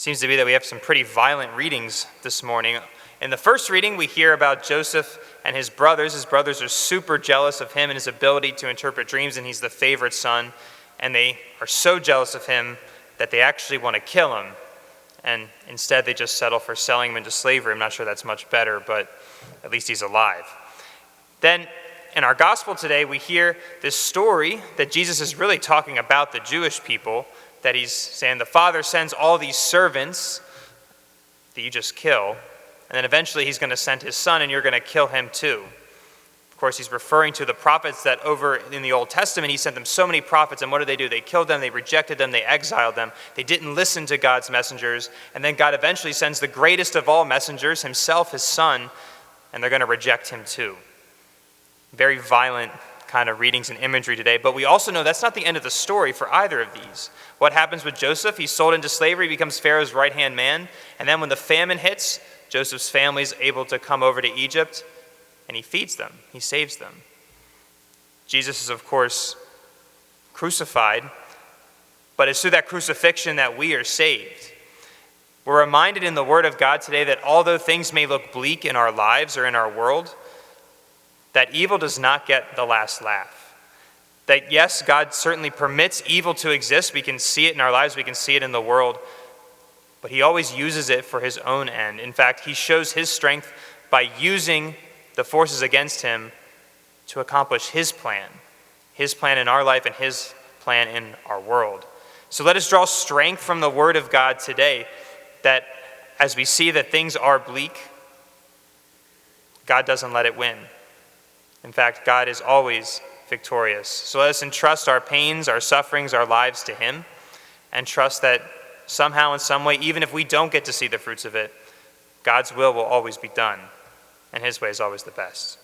Seems to be that we have some pretty violent readings this morning. In the first reading, we hear about Joseph and his brothers. His brothers are super jealous of him and his ability to interpret dreams, and he's the favorite son. And they are so jealous of him that they actually want to kill him. And instead, they just settle for selling him into slavery. I'm not sure that's much better, but at least he's alive. Then, in our gospel today, we hear this story that Jesus is really talking about the Jewish people, that he's saying the Father sends all these servants that you just kill, and then eventually he's going to send his son, and you're going to kill him too. Of course, he's referring to the prophets that over in the Old Testament, he sent them so many prophets, and what did they do? They killed them, they rejected them, they exiled them. They didn't listen to God's messengers, and then God eventually sends the greatest of all messengers, himself, his son, and they're going to reject him too. Very violent kind of readings and imagery today, but we also know that's not the end of the story for either of these. What happens with Joseph? He's sold into slavery, becomes Pharaoh's right-hand man, and then when the famine hits, Joseph's family is able to come over to Egypt, and he feeds them, he saves them. Jesus is, of course, crucified, but it's through that crucifixion that we are saved. We're reminded in the Word of God today that although things may look bleak in our lives or in our world, that evil does not get the last laugh. That yes, God certainly permits evil to exist. We can see it in our lives, we can see it in the world, but he always uses it for his own end. In fact, he shows his strength by using the forces against him to accomplish his plan in our life and his plan in our world. So let us draw strength from the Word of God today, that as we see that things are bleak, God doesn't let it win. In fact, God is always victorious. So let us entrust our pains, our sufferings, our lives to him, and trust that somehow, in some way, even if we don't get to see the fruits of it, God's will always be done, and his way is always the best.